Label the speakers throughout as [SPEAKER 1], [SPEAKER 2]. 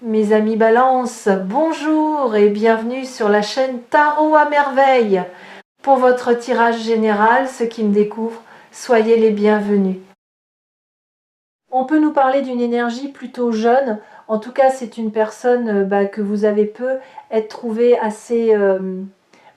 [SPEAKER 1] Mes amis Balance, bonjour et bienvenue sur la chaîne Tarot à merveille. Pour votre tirage général, ceux qui me découvrent, soyez les bienvenus. On peut nous parler d'une énergie plutôt jeune. En tout cas, c'est une personne que vous avez peut-être trouvée assez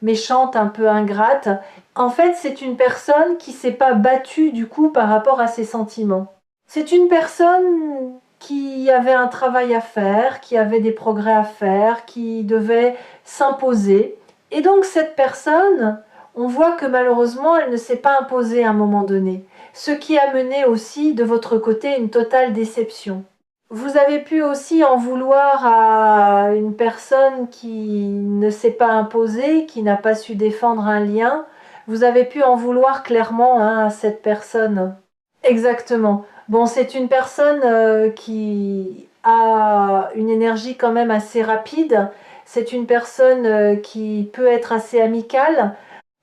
[SPEAKER 1] méchante, un peu ingrate. En fait, c'est une personne qui ne s'est pas battue du coup par rapport à ses sentiments. C'est une personne qui avait un travail à faire, qui avait des progrès à faire, qui devait s'imposer. Et donc cette personne, on voit que malheureusement, elle ne s'est pas imposée à un moment donné. Ce qui a mené aussi de votre côté une totale déception. Vous avez pu aussi en vouloir à une personne qui ne s'est pas imposée, qui n'a pas su défendre un lien. Vous avez pu en vouloir clairement à cette personne. Exactement. Bon, c'est une personne qui a une énergie quand même assez rapide. C'est une personne qui peut être assez amicale.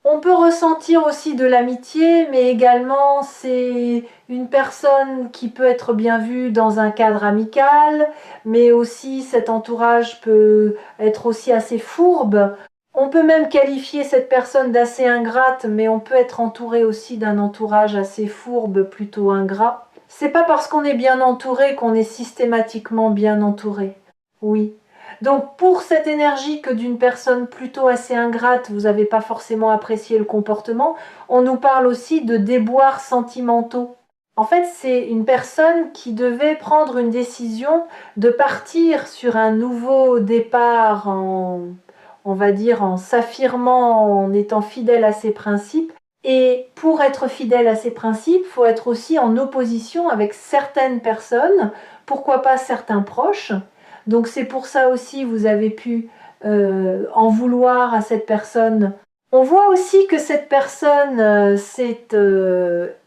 [SPEAKER 1] On peut ressentir aussi de l'amitié, mais également c'est une personne qui peut être bien vue dans un cadre amical, mais aussi cet entourage peut être aussi assez fourbe. On peut même qualifier cette personne d'assez ingrate, mais on peut être entouré aussi d'un entourage assez fourbe, plutôt ingrat. C'est pas parce qu'on est bien entouré qu'on est systématiquement bien entouré. Oui. Donc pour cette énergie que d'une personne plutôt assez ingrate, vous n'avez pas forcément apprécié le comportement, on nous parle aussi de déboires sentimentaux. En fait, c'est une personne qui devait prendre une décision de partir sur un nouveau départ on va dire, en s'affirmant, en étant fidèle à ses principes. Et pour être fidèle à ses principes, il faut être aussi en opposition avec certaines personnes, pourquoi pas certains proches. Donc c'est pour ça aussi vous avez pu en vouloir à cette personne. On voit aussi que cette personne s'est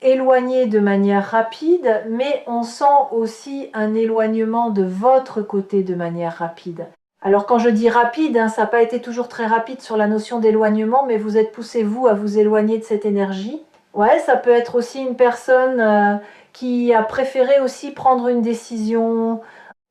[SPEAKER 1] éloignée de manière rapide, mais on sent aussi un éloignement de votre côté de manière rapide. Alors quand je dis rapide, ça n'a pas été toujours très rapide sur la notion d'éloignement, mais vous êtes poussé, vous, à vous éloigner de cette énergie. Ouais, ça peut être aussi une personne qui a préféré aussi prendre une décision.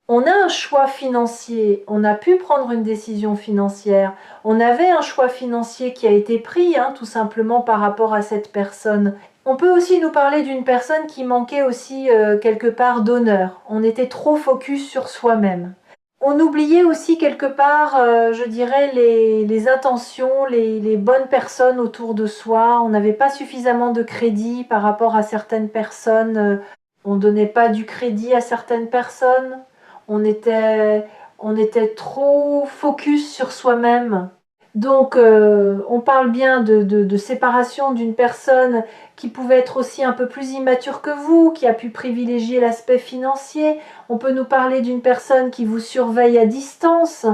[SPEAKER 1] On a un choix financier, on a pu prendre une décision financière. On avait un choix financier qui a été pris, tout simplement par rapport à cette personne. On peut aussi nous parler d'une personne qui manquait aussi quelque part d'honneur. On était trop focus sur soi-même. On oubliait aussi quelque part, je dirais, les intentions, les bonnes personnes autour de soi. On n'avait pas suffisamment de crédit par rapport à certaines personnes. On ne donnait pas du crédit à certaines personnes. On était, on était trop focus sur soi-même. Donc, on parle bien de séparation d'une personne qui pouvait être aussi un peu plus immature que vous, qui a pu privilégier l'aspect financier. On peut nous parler d'une personne qui vous surveille à distance.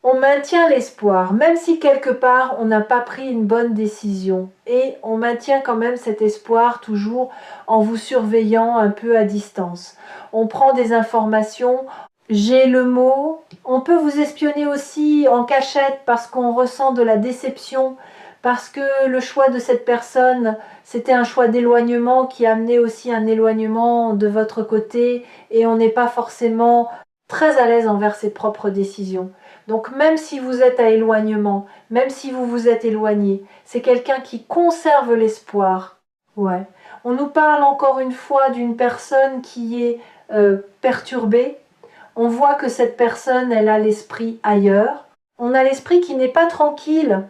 [SPEAKER 1] On maintient l'espoir, même si quelque part on n'a pas pris une bonne décision. Et on maintient quand même cet espoir toujours en vous surveillant un peu à distance. On prend des informations. J'ai le mot. On peut vous espionner aussi en cachette parce qu'on ressent de la déception, parce que le choix de cette personne, c'était un choix d'éloignement qui a amené aussi un éloignement de votre côté et on n'est pas forcément très à l'aise envers ses propres décisions. Donc même si vous êtes à éloignement, même si vous vous êtes éloigné, c'est quelqu'un qui conserve l'espoir. Ouais. On nous parle encore une fois d'une personne qui est perturbée. On voit que cette personne, elle a l'esprit ailleurs. On a l'esprit qui n'est pas tranquille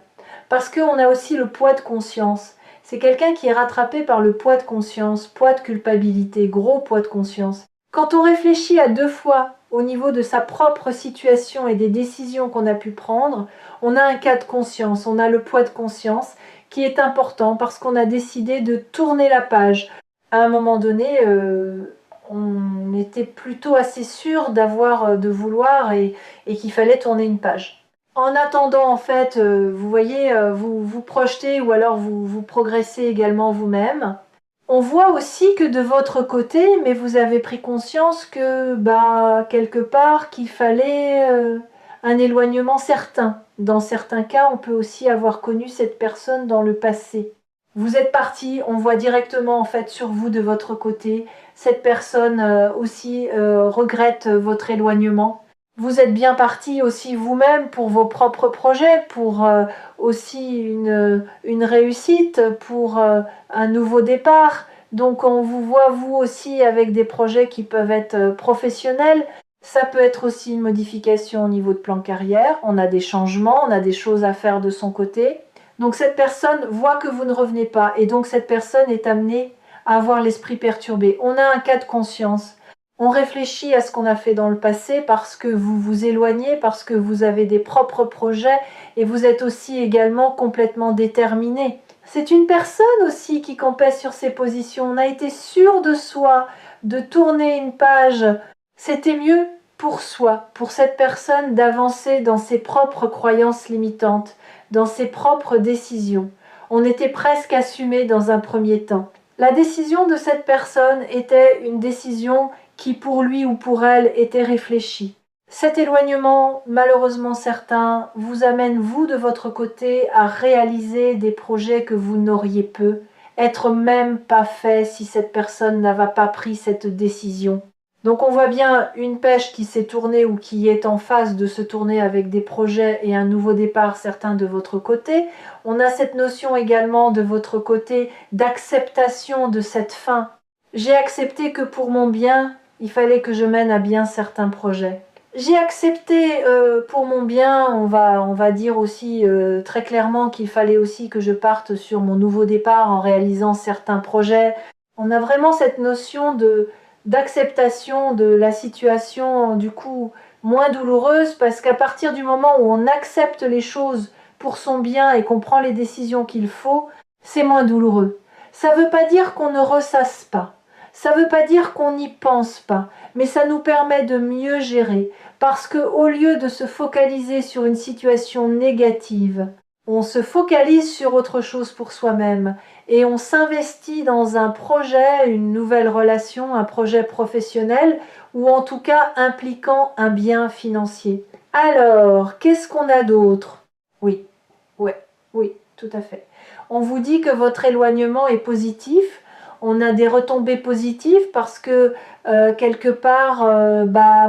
[SPEAKER 1] parce qu'on a aussi le poids de conscience. C'est quelqu'un qui est rattrapé par le poids de conscience, poids de culpabilité, gros poids de conscience. Quand on réfléchit à deux fois au niveau de sa propre situation et des décisions qu'on a pu prendre, on a un cas de conscience, on a le poids de conscience qui est important parce qu'on a décidé de tourner la page. À un moment donné, on était plutôt assez sûr de vouloir et qu'il fallait tourner une page. En attendant, en fait, vous voyez, vous vous projetez ou alors vous progressez également vous-même. On voit aussi que de votre côté, mais vous avez pris conscience que, quelque part, qu'il fallait un éloignement certain. Dans certains cas, on peut aussi avoir connu cette personne dans le passé. Vous êtes parti, on voit directement en fait sur vous de votre côté. Cette personne aussi regrette votre éloignement. Vous êtes bien parti aussi vous-même pour vos propres projets, pour aussi une réussite, pour un nouveau départ. Donc on vous voit vous aussi avec des projets qui peuvent être professionnels. Ça peut être aussi une modification au niveau de plan carrière. On a des changements, on a des choses à faire de son côté. Donc cette personne voit que vous ne revenez pas et donc cette personne est amenée à avoir l'esprit perturbé. On a un cas de conscience. On réfléchit à ce qu'on a fait dans le passé parce que vous vous éloignez, parce que vous avez des propres projets et vous êtes aussi également complètement déterminé. C'est une personne aussi qui campait sur ses positions. On a été sûr de soi, de tourner une page. C'était mieux pour soi, pour cette personne d'avancer dans ses propres croyances limitantes, dans ses propres décisions. On était presque assumé dans un premier temps. La décision de cette personne était une décision qui pour lui ou pour elle était réfléchi. Cet éloignement, malheureusement certain, vous amène vous de votre côté à réaliser des projets que vous n'auriez peu, être même pas fait si cette personne n'avait pas pris cette décision. Donc on voit bien une pêche qui s'est tournée ou qui est en phase de se tourner avec des projets et un nouveau départ certain de votre côté. On a cette notion également de votre côté d'acceptation de cette fin. J'ai accepté que pour mon bien, il fallait que je mène à bien certains projets. J'ai accepté pour mon bien, on va dire aussi très clairement qu'il fallait aussi que je parte sur mon nouveau départ en réalisant certains projets. On a vraiment cette notion d'acceptation de la situation du coup moins douloureuse parce qu'à partir du moment où on accepte les choses pour son bien et qu'on prend les décisions qu'il faut, c'est moins douloureux. Ça ne veut pas dire qu'on ne ressasse pas. Ça ne veut pas dire qu'on n'y pense pas, mais ça nous permet de mieux gérer, parce que au lieu de se focaliser sur une situation négative, on se focalise sur autre chose pour soi-même et on s'investit dans un projet, une nouvelle relation, un projet professionnel ou en tout cas impliquant un bien financier. Alors, qu'est-ce qu'on a d'autre? Oui, ouais, oui, tout à fait. On vous dit que votre éloignement est positif. On a des retombées positives parce que quelque part,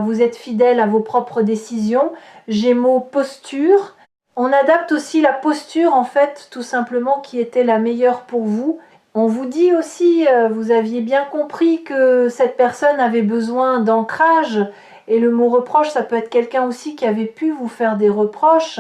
[SPEAKER 1] vous êtes fidèle à vos propres décisions. Gémeaux, posture. On adapte aussi la posture, en fait, tout simplement, qui était la meilleure pour vous. On vous dit aussi, vous aviez bien compris que cette personne avait besoin d'ancrage. Et le mot reproche, ça peut être quelqu'un aussi qui avait pu vous faire des reproches.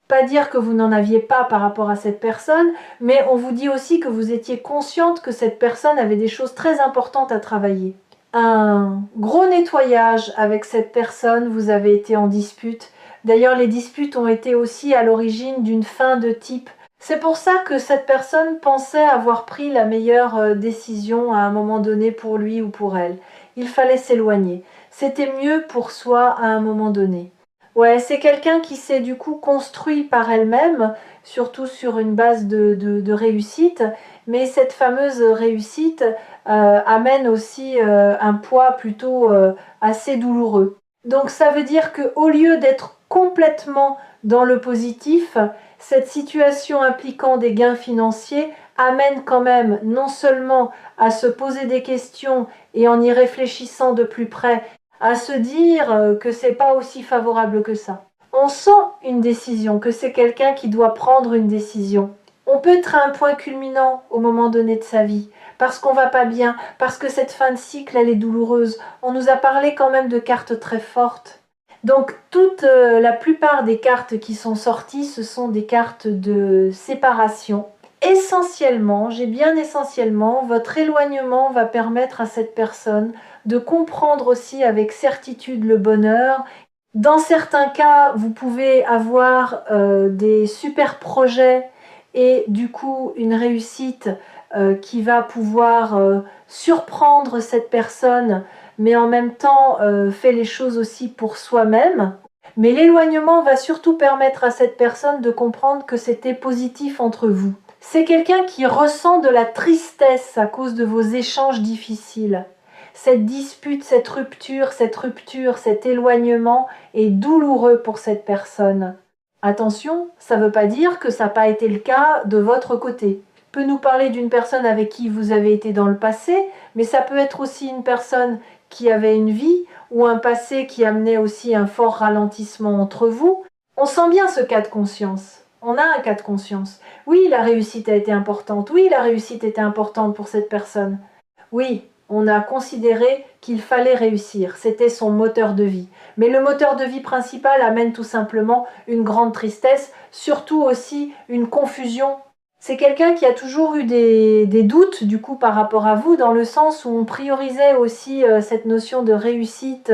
[SPEAKER 1] Pas dire que vous n'en aviez pas par rapport à cette personne, mais on vous dit aussi que vous étiez consciente que cette personne avait des choses très importantes à travailler. Un gros nettoyage avec cette personne, vous avez été en dispute. D'ailleurs, les disputes ont été aussi à l'origine d'une fin de type. C'est pour ça que cette personne pensait avoir pris la meilleure décision à un moment donné pour lui ou pour elle. Il fallait s'éloigner. C'était mieux pour soi à un moment donné. Ouais, c'est quelqu'un qui s'est du coup construit par elle-même, surtout sur une base de réussite, mais cette fameuse réussite amène aussi un poids plutôt assez douloureux. Donc ça veut dire qu'au lieu d'être complètement dans le positif, cette situation impliquant des gains financiers amène quand même non seulement à se poser des questions et en y réfléchissant de plus près, à se dire que c'est pas aussi favorable que ça. On sent une décision, que c'est quelqu'un qui doit prendre une décision. On peut être à un point culminant au moment donné de sa vie, parce qu'on va pas bien, parce que cette fin de cycle, elle est douloureuse. On nous a parlé quand même de cartes très fortes. Donc la plupart des cartes qui sont sorties, ce sont des cartes de séparation. Essentiellement, j'ai bien essentiellement, votre éloignement va permettre à cette personne de comprendre aussi avec certitude le bonheur. Dans certains cas, vous pouvez avoir des super projets et du coup une réussite qui va pouvoir surprendre cette personne, mais en même temps fait les choses aussi pour soi-même. Mais l'éloignement va surtout permettre à cette personne de comprendre que c'était positif entre vous. C'est quelqu'un qui ressent de la tristesse à cause de vos échanges difficiles. Cette dispute, cette rupture, cet éloignement est douloureux pour cette personne. Attention, ça ne veut pas dire que ça n'a pas été le cas de votre côté. Peut nous parler d'une personne avec qui vous avez été dans le passé, mais ça peut être aussi une personne qui avait une vie, ou un passé qui amenait aussi un fort ralentissement entre vous. On sent bien ce cas de conscience. On a un cas de conscience. Oui, la réussite a été importante. Oui, la réussite était importante pour cette personne. Oui, on a considéré qu'il fallait réussir. C'était son moteur de vie. Mais le moteur de vie principal amène tout simplement une grande tristesse, surtout aussi une confusion. C'est quelqu'un qui a toujours eu des doutes du coup par rapport à vous, dans le sens où on priorisait aussi cette notion de réussite.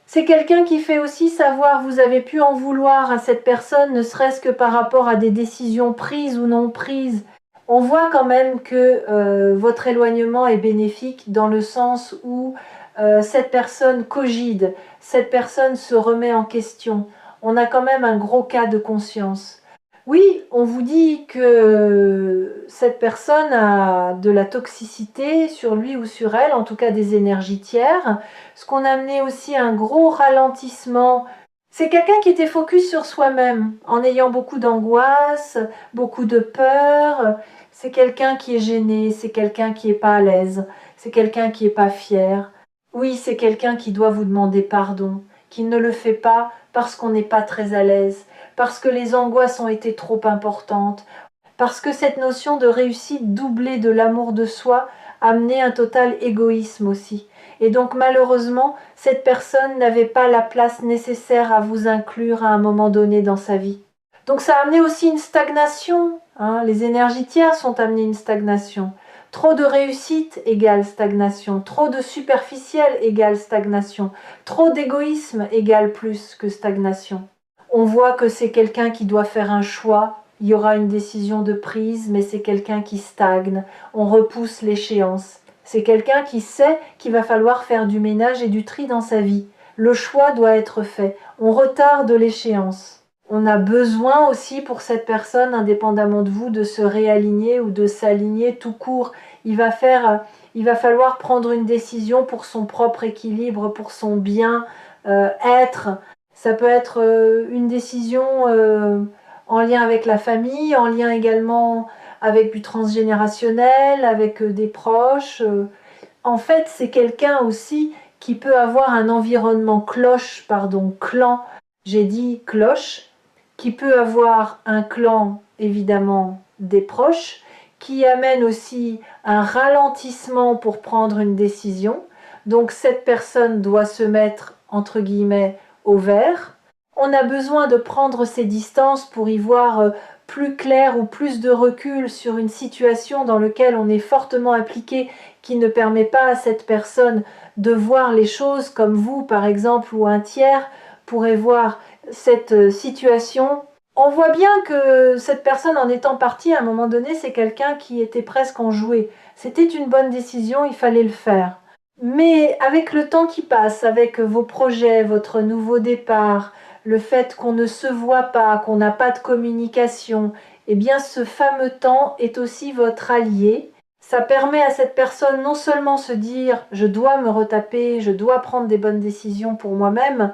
[SPEAKER 1] C'est quelqu'un qui fait aussi savoir, vous avez pu en vouloir à cette personne, ne serait-ce que par rapport à des décisions prises ou non prises. On voit quand même que votre éloignement est bénéfique dans le sens où cette personne cogite, cette personne se remet en question. On a quand même un gros cas de conscience. Oui, on vous dit que cette personne a de la toxicité sur lui ou sur elle, en tout cas des énergies tiers, ce qu'on a amené aussi un gros ralentissement. C'est quelqu'un qui était focus sur soi-même, en ayant beaucoup d'angoisse, beaucoup de peur. C'est quelqu'un qui est gêné, c'est quelqu'un qui n'est pas à l'aise, c'est quelqu'un qui n'est pas fier. Oui, c'est quelqu'un qui doit vous demander pardon, qui ne le fait pas parce qu'on n'est pas très à l'aise, parce que les angoisses ont été trop importantes, parce que cette notion de réussite doublée de l'amour de soi a amené un total égoïsme aussi. Et donc malheureusement, cette personne n'avait pas la place nécessaire à vous inclure à un moment donné dans sa vie. Donc ça a amené aussi une stagnation. Les énergies tierces ont amené une stagnation. Trop de réussite égale stagnation. Trop de superficiel égale stagnation. Trop d'égoïsme égale plus que stagnation. On voit que c'est quelqu'un qui doit faire un choix. Il y aura une décision de prise, mais c'est quelqu'un qui stagne. On repousse l'échéance. C'est quelqu'un qui sait qu'il va falloir faire du ménage et du tri dans sa vie. Le choix doit être fait. On retarde l'échéance. On a besoin aussi pour cette personne, indépendamment de vous, de se réaligner ou de s'aligner tout court. Il va falloir prendre une décision pour son propre équilibre, pour son bien-être. Ça peut être une décision en lien avec la famille, en lien également avec du transgénérationnel, avec des proches. En fait, c'est quelqu'un aussi qui peut avoir un environnement clan. J'ai dit cloche, qui peut avoir un clan, évidemment, des proches, qui amène aussi un ralentissement pour prendre une décision. Donc cette personne doit se mettre, entre guillemets, au vert. On a besoin de prendre ses distances pour y voir plus clair ou plus de recul sur une situation dans laquelle on est fortement impliqué, qui ne permet pas à cette personne de voir les choses comme vous, par exemple, ou un tiers pourrait voir cette situation. On voit bien que cette personne, en étant partie, à un moment donné, c'est quelqu'un qui était presque enjoué. C'était une bonne décision, il fallait le faire. Mais avec le temps qui passe, avec vos projets, votre nouveau départ, le fait qu'on ne se voit pas, qu'on n'a pas de communication, eh bien ce fameux temps est aussi votre allié. Ça permet à cette personne non seulement se dire « je dois me retaper, je dois prendre des bonnes décisions pour moi-même »,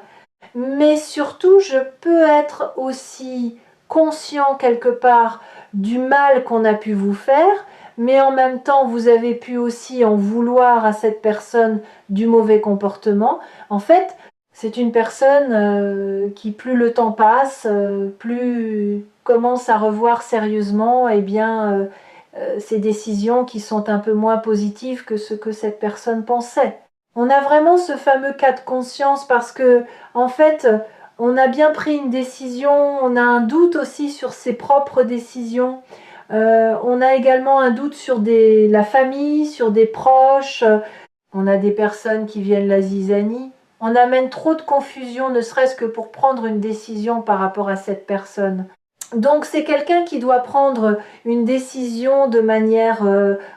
[SPEAKER 1] mais surtout je peux être aussi conscient quelque part du mal qu'on a pu vous faire, mais en même temps vous avez pu aussi en vouloir à cette personne du mauvais comportement. En fait, c'est une personne qui, plus le temps passe, plus commence à revoir sérieusement ses décisions qui sont un peu moins positives que ce que cette personne pensait. On a vraiment ce fameux cas de conscience parce que, en fait, on a bien pris une décision, on a un doute aussi sur ses propres décisions. On a également un doute sur la famille, sur des proches. On a des personnes qui viennent la zizanie. On amène trop de confusion, ne serait-ce que pour prendre une décision par rapport à cette personne. Donc c'est quelqu'un qui doit prendre une décision de manière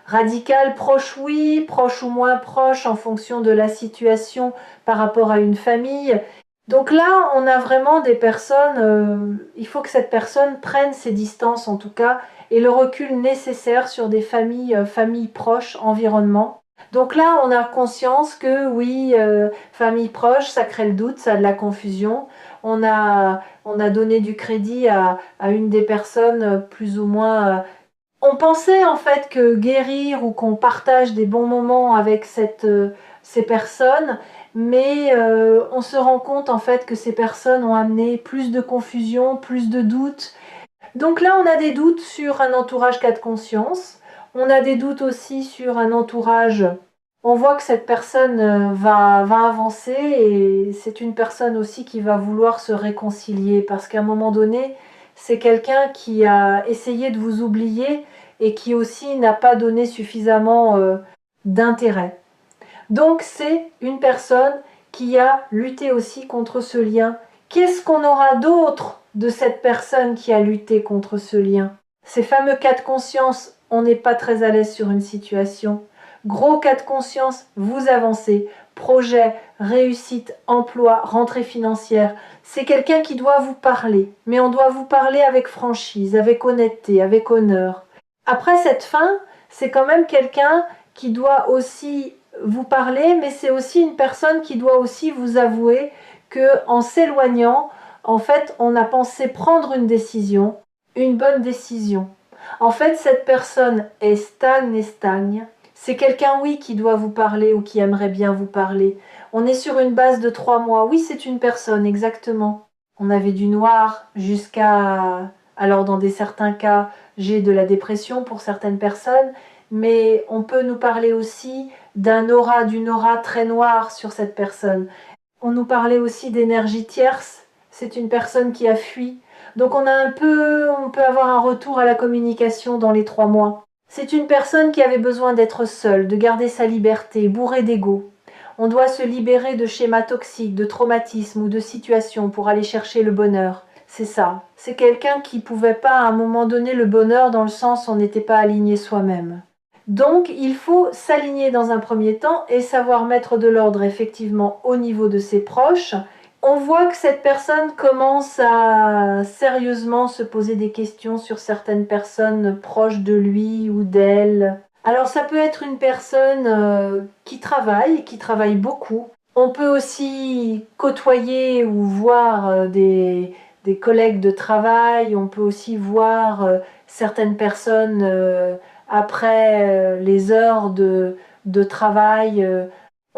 [SPEAKER 1] radicale, proche oui, proche ou moins proche en fonction de la situation par rapport à une famille. Donc là, on a vraiment des personnes, il faut que cette personne prenne ses distances en tout cas et le recul nécessaire sur des familles proches, environnement. Donc là, on a conscience que oui, famille proche, ça crée le doute, ça a de la confusion. On a donné du crédit à une des personnes plus ou moins. On pensait en fait que guérir ou qu'on partage des bons moments avec ces personnes, mais on se rend compte en fait que ces personnes ont amené plus de confusion, plus de doutes. Donc là, on a des doutes sur un entourage cas de conscience. On a des doutes aussi sur un entourage. On voit que cette personne va avancer et c'est une personne aussi qui va vouloir se réconcilier parce qu'à un moment donné, c'est quelqu'un qui a essayé de vous oublier et qui aussi n'a pas donné suffisamment d'intérêt. Donc c'est une personne qui a lutté aussi contre ce lien. Qu'est-ce qu'on aura d'autre de cette personne qui a lutté contre ce lien? Ces fameux cas de conscience, on n'est pas très à l'aise sur une situation. Gros cas de conscience, vous avancez. Projet, réussite, emploi, rentrée financière. C'est quelqu'un qui doit vous parler. Mais on doit vous parler avec franchise, avec honnêteté, avec honneur. Après cette fin, c'est quand même quelqu'un qui doit aussi vous parler, mais c'est aussi une personne qui doit aussi vous avouer que en s'éloignant, en fait, on a pensé prendre une décision, une bonne décision. En fait, cette personne est stagne. C'est quelqu'un, oui, qui doit vous parler ou qui aimerait bien vous parler. On est sur une base de 3 mois. Oui, c'est une personne, exactement. On avait du noir jusqu'à... Alors, dans certains cas, j'ai de la dépression pour certaines personnes, mais on peut nous parler aussi d'une aura très noire sur cette personne. On nous parlait aussi d'énergie tierce. C'est une personne qui a fui. Donc on peut avoir un retour à la communication dans les 3 mois. C'est une personne qui avait besoin d'être seule, de garder sa liberté, bourrée d'ego. On doit se libérer de schémas toxiques, de traumatismes ou de situations pour aller chercher le bonheur. C'est ça. C'est quelqu'un qui pouvait pas à un moment donné le bonheur dans le sens où on n'était pas aligné soi-même. Donc il faut s'aligner dans un premier temps et savoir mettre de l'ordre effectivement au niveau de ses proches. On voit que cette personne commence à sérieusement se poser des questions sur certaines personnes proches de lui ou d'elle. Alors ça peut être une personne qui travaille beaucoup. On peut aussi côtoyer ou voir des collègues de travail. On peut aussi voir certaines personnes après les heures de travail.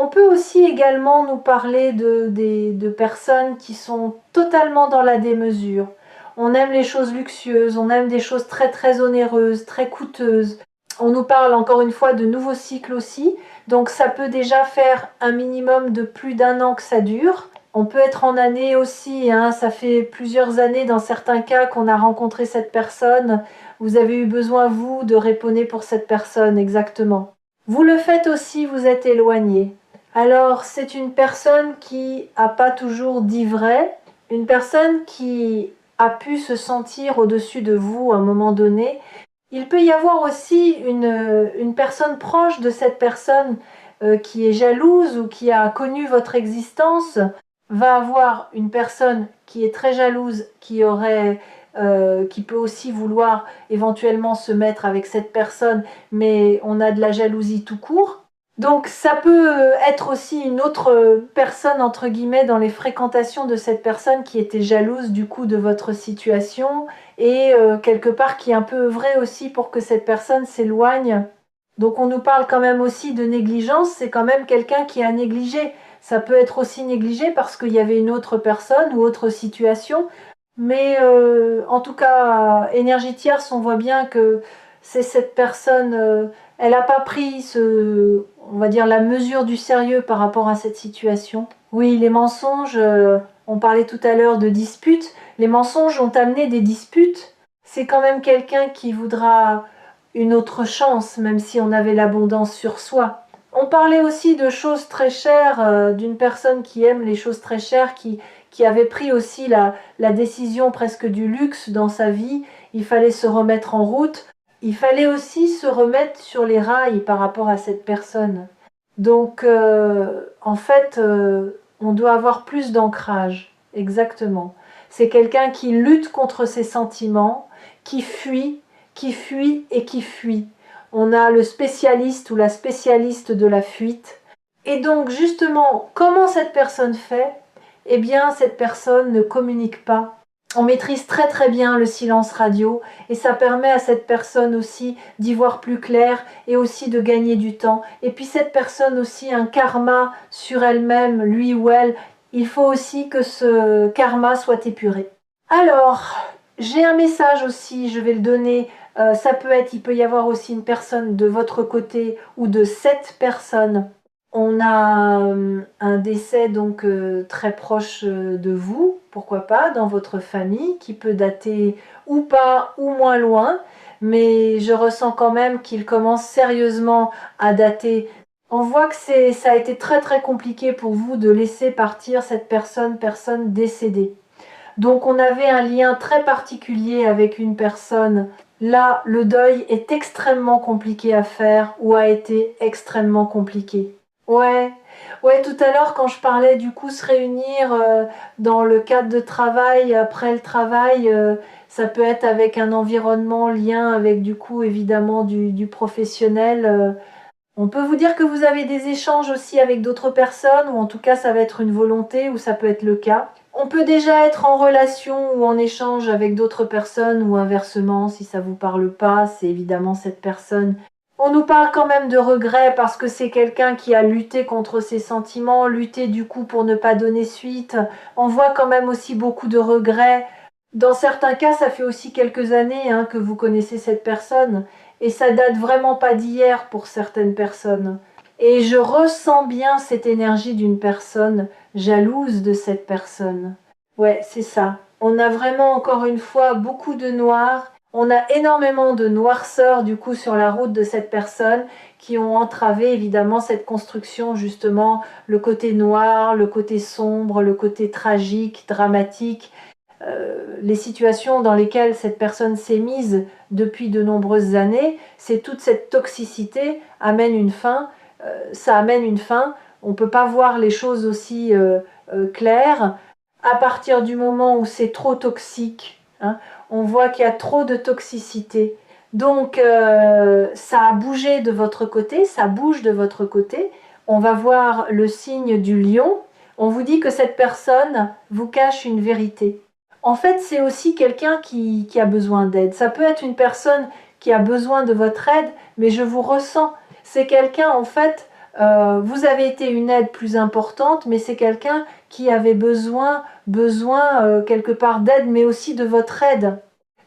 [SPEAKER 1] On peut aussi également nous parler de personnes qui sont totalement dans la démesure. On aime les choses luxueuses, on aime des choses très très onéreuses, très coûteuses. On nous parle encore une fois de nouveaux cycles aussi, donc ça peut déjà faire un minimum de plus d'1 an que ça dure. On peut être en année aussi, hein, ça fait plusieurs années dans certains cas qu'on a rencontré cette personne. Vous avez eu besoin, vous, de répondre pour cette personne, exactement. Vous le faites aussi, vous êtes éloigné. Alors, c'est une personne qui n'a pas toujours dit vrai, une personne qui a pu se sentir au-dessus de vous à un moment donné. Il peut y avoir aussi une personne proche de cette personne qui est jalouse ou qui a connu votre existence, va avoir une personne qui est très jalouse, qui peut aussi vouloir éventuellement se mettre avec cette personne, mais on a de la jalousie tout court. Donc ça peut être aussi une autre personne, entre guillemets, dans les fréquentations de cette personne qui était jalouse du coup de votre situation et quelque part qui est un peu œuvré aussi pour que cette personne s'éloigne. Donc on nous parle quand même aussi de négligence, c'est quand même quelqu'un qui a négligé. Ça peut être aussi négligé parce qu'il y avait une autre personne ou autre situation. Mais en tout cas, énergie tierce, on voit bien que c'est cette personne, elle n'a pas pris on va dire, la mesure du sérieux par rapport à cette situation. Oui, les mensonges, on parlait tout à l'heure de disputes. Les mensonges ont amené des disputes. C'est quand même quelqu'un qui voudra une autre chance, même si on avait l'abondance sur soi. On parlait aussi de choses très chères, d'une personne qui aime les choses très chères, qui avait pris aussi la décision presque du luxe dans sa vie. Il fallait se remettre en route. Il fallait aussi se remettre sur les rails par rapport à cette personne. Donc, en fait, on doit avoir plus d'ancrage. Exactement. C'est quelqu'un qui lutte contre ses sentiments, qui fuit et qui fuit. On a le spécialiste ou la spécialiste de la fuite. Et donc, justement, comment cette personne fait? Eh bien, cette personne ne communique pas. On maîtrise très très bien le silence radio et ça permet à cette personne aussi d'y voir plus clair et aussi de gagner du temps. Et puis cette personne aussi, un karma sur elle-même, lui ou elle, il faut aussi que ce karma soit épuré. Alors, j'ai un message aussi, je vais le donner. Ça peut être, il peut y avoir aussi une personne de votre côté ou de cette personne. On a un décès donc très proche de vous, pourquoi pas, dans votre famille, qui peut dater ou pas ou moins loin, mais je ressens quand même qu'il commence sérieusement à dater. On voit que ça a été très très compliqué pour vous de laisser partir cette personne décédée. Donc on avait un lien très particulier avec une personne. Là, le deuil est extrêmement compliqué à faire ou a été extrêmement compliqué. Ouais, ouais, tout à l'heure, quand je parlais du coup se réunir dans le cadre de travail, après le travail, ça peut être avec un environnement, lien avec du coup évidemment du professionnel. On peut vous dire que vous avez des échanges aussi avec d'autres personnes, ou en tout cas ça va être une volonté, ou ça peut être le cas. On peut déjà être en relation ou en échange avec d'autres personnes, ou inversement, si ça vous parle pas, c'est évidemment cette personne. On nous parle quand même de regret parce que c'est quelqu'un qui a lutté contre ses sentiments, lutté du coup pour ne pas donner suite. On voit quand même aussi beaucoup de regrets. Dans certains cas, ça fait aussi quelques années que vous connaissez cette personne et ça date vraiment pas d'hier pour certaines personnes. Et je ressens bien cette énergie d'une personne jalouse de cette personne. Ouais, c'est ça. On a vraiment encore une fois beaucoup de noir. On a énormément de noirceur du coup sur la route de cette personne qui ont entravé évidemment cette construction, justement, le côté noir, le côté sombre, le côté tragique, dramatique, les situations dans lesquelles cette personne s'est mise depuis de nombreuses années, c'est toute cette toxicité amène une fin, ça amène une fin, on ne peut pas voir les choses aussi claires à partir du moment où c'est trop toxique, on voit qu'il y a trop de toxicité. Donc ça a bougé de votre côté, ça bouge de votre côté. On va voir le signe du lion. On vous dit que cette personne vous cache une vérité. En fait, c'est aussi quelqu'un qui a besoin d'aide. Ça peut être une personne qui a besoin de votre aide, mais je vous ressens. C'est quelqu'un, en fait, vous avez été une aide plus importante, mais c'est quelqu'un qui avait besoin quelque part d'aide, mais aussi de votre aide.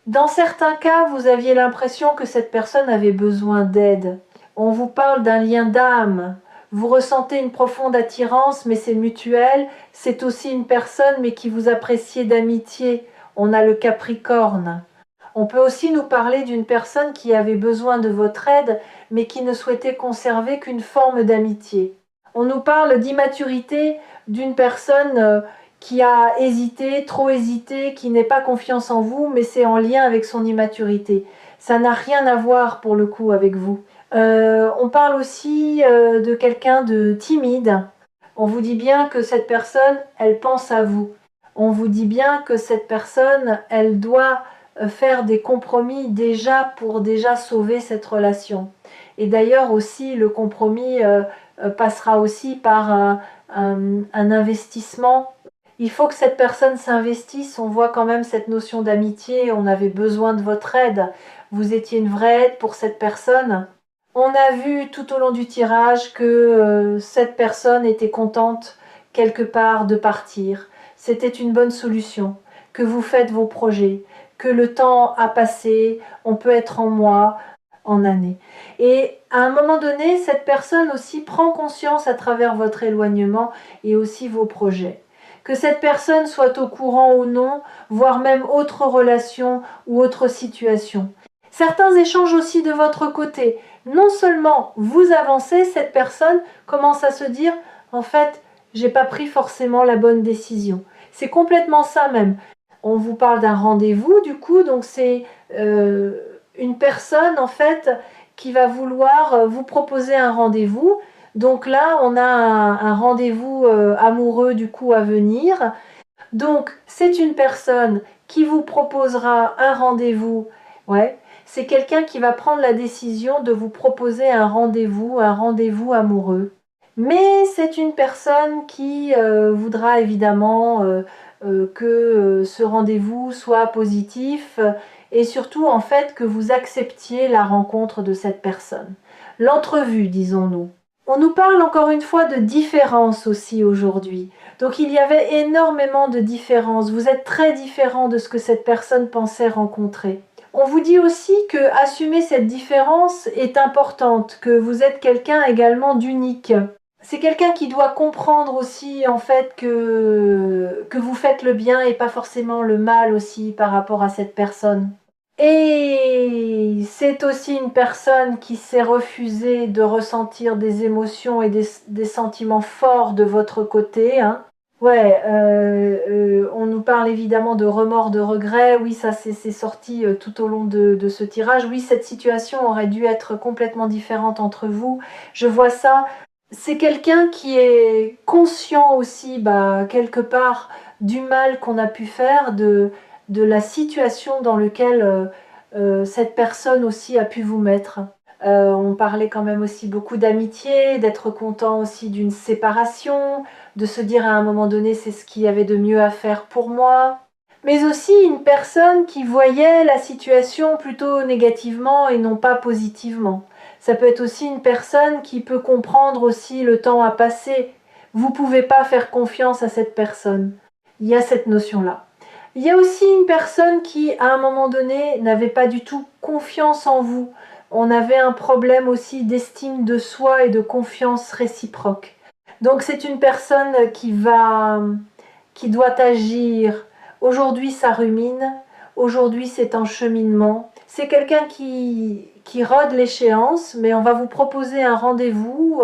[SPEAKER 1] Dans certains cas, vous aviez l'impression que cette personne avait besoin d'aide. On vous parle d'un lien d'âme. Vous ressentez une profonde attirance, mais c'est mutuel. C'est aussi une personne, mais qui vous appréciez d'amitié. On a le Capricorne. On peut aussi nous parler d'une personne qui avait besoin de votre aide, mais qui ne souhaitait conserver qu'une forme d'amitié. On nous parle d'immaturité d'une personne qui a hésité, trop hésité, qui n'est pas confiance en vous, mais c'est en lien avec son immaturité. Ça n'a rien à voir pour le coup avec vous. On parle aussi de quelqu'un de timide. On vous dit bien que cette personne, elle pense à vous. On vous dit bien que cette personne, elle doit faire des compromis déjà pour déjà sauver cette relation. Et d'ailleurs aussi, le compromis passera aussi par un investissement. Il faut que cette personne s'investisse. On voit quand même cette notion d'amitié. On avait besoin de votre aide. Vous étiez une vraie aide pour cette personne. On a vu tout au long du tirage que cette personne était contente quelque part de partir. C'était une bonne solution, que vous faites vos projets, que le temps a passé, on peut être en mois, en années. Et à un moment donné, cette personne aussi prend conscience à travers votre éloignement et aussi vos projets. Que cette personne soit au courant ou non, voire même autre relation ou autre situation. Certains échangent aussi de votre côté. Non seulement vous avancez, cette personne commence à se dire en fait, j'ai pas pris forcément la bonne décision. C'est complètement ça même. On vous parle d'un rendez-vous du coup, donc c'est une personne en fait qui va vouloir vous proposer un rendez-vous. Donc là, on a un rendez-vous amoureux du coup à venir. Donc c'est une personne qui vous proposera un rendez-vous. Ouais, c'est quelqu'un qui va prendre la décision de vous proposer un rendez-vous amoureux. Mais c'est une personne qui voudra évidemment que ce rendez-vous soit positif et surtout en fait que vous acceptiez la rencontre de cette personne. L'entrevue, disons-nous. On nous parle encore une fois de différence aussi aujourd'hui. Donc il y avait énormément de différences. Vous êtes très différent de ce que cette personne pensait rencontrer. On vous dit aussi que assumer cette différence est importante, que vous êtes quelqu'un également d'unique. C'est quelqu'un qui doit comprendre aussi en fait que vous faites le bien et pas forcément le mal aussi par rapport à cette personne. Et c'est aussi une personne qui s'est refusée de ressentir des émotions et des sentiments forts de votre côté, hein. Ouais, on nous parle évidemment de remords, de regrets. Oui, ça c'est sorti tout au long de ce tirage. Oui, cette situation aurait dû être complètement différente entre vous. Je vois ça. C'est quelqu'un qui est conscient aussi, quelque part, du mal qu'on a pu faire, de la situation dans laquelle cette personne aussi a pu vous mettre. On parlait quand même aussi beaucoup d'amitié, d'être content aussi d'une séparation, de se dire à un moment donné c'est ce qu'il y avait de mieux à faire pour moi. Mais aussi une personne qui voyait la situation plutôt négativement et non pas positivement. Ça peut être aussi une personne qui peut comprendre aussi le temps à passer. Vous ne pouvez pas faire confiance à cette personne. Il y a cette notion-là. Il y a aussi une personne qui, à un moment donné, n'avait pas du tout confiance en vous. On avait un problème aussi d'estime de soi et de confiance réciproque. Donc c'est une personne qui doit agir. Aujourd'hui, ça rumine. Aujourd'hui, c'est en cheminement. C'est quelqu'un qui rôde l'échéance, mais on va vous proposer un rendez-vous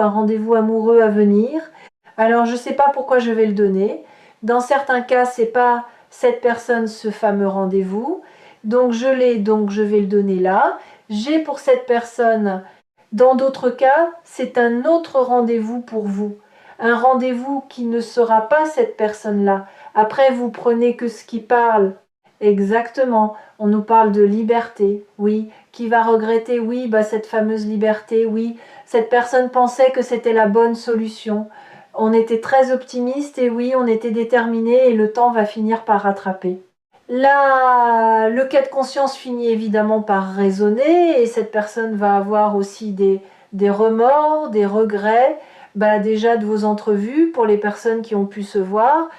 [SPEAKER 1] amoureux à venir. Alors, je ne sais pas pourquoi je vais le donner. Dans certains cas, c'est pas cette personne ce fameux rendez-vous. Donc, je l'ai, donc je vais le donner là. J'ai pour cette personne, dans d'autres cas, c'est un autre rendez-vous pour vous. Un rendez-vous qui ne sera pas cette personne-là. Après, vous prenez que ce qui parle. Exactement. On nous parle de liberté, oui. Qui va regretter, oui, cette fameuse liberté, oui. Cette personne pensait que c'était la bonne solution. On était très optimiste et oui, on était déterminé et le temps va finir par rattraper. Là, le cas de conscience finit évidemment par résonner et cette personne va avoir aussi des remords, des regrets, déjà de vos entrevues pour les personnes qui ont pu se voir.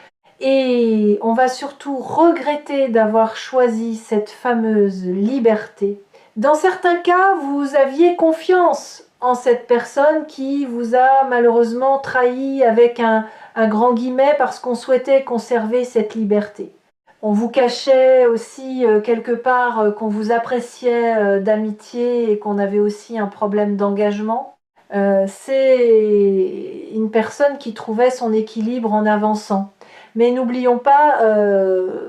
[SPEAKER 1] Et on va surtout regretter d'avoir choisi cette fameuse liberté. Dans certains cas, vous aviez confiance en cette personne qui vous a malheureusement trahi avec un grand guillemet parce qu'on souhaitait conserver cette liberté. On vous cachait aussi quelque part qu'on vous appréciait d'amitié et qu'on avait aussi un problème d'engagement. C'est une personne qui trouvait son équilibre en avançant. Mais n'oublions pas,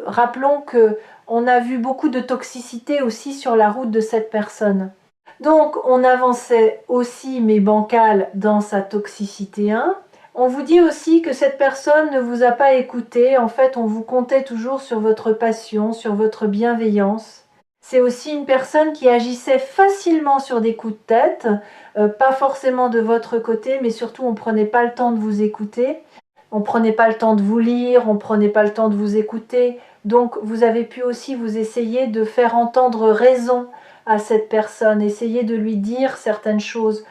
[SPEAKER 1] rappelons que on a vu beaucoup de toxicité aussi sur la route de cette personne. Donc on avançait aussi, mais bancal, dans sa toxicité 1. On vous dit aussi que cette personne ne vous a pas écouté. En fait, on vous comptait toujours sur votre passion, sur votre bienveillance. C'est aussi une personne qui agissait facilement sur des coups de tête, pas forcément de votre côté, mais surtout on ne prenait pas le temps de vous écouter. On ne prenait pas le temps de vous lire, on ne prenait pas le temps de vous écouter. Donc vous avez pu aussi vous essayer de faire entendre raison à cette personne, essayer de lui dire certaines choses.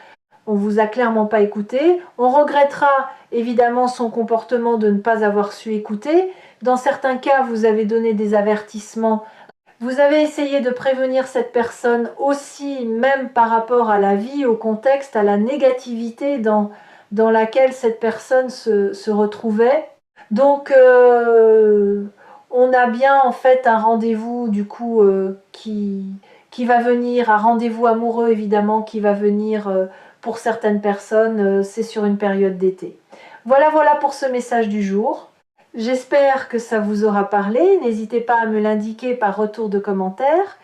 [SPEAKER 1] On ne vous a clairement pas écouté. On regrettera évidemment son comportement de ne pas avoir su écouter. Dans certains cas, vous avez donné des avertissements. Vous avez essayé de prévenir cette personne aussi, même par rapport à la vie, au contexte, à la négativité dans laquelle cette personne se retrouvait. Donc, on a bien en fait un rendez-vous du coup qui va venir, un rendez-vous amoureux évidemment qui va venir pour certaines personnes, c'est sur une période d'été. Voilà pour ce message du jour. J'espère que ça vous aura parlé. N'hésitez pas à me l'indiquer par retour de commentaire.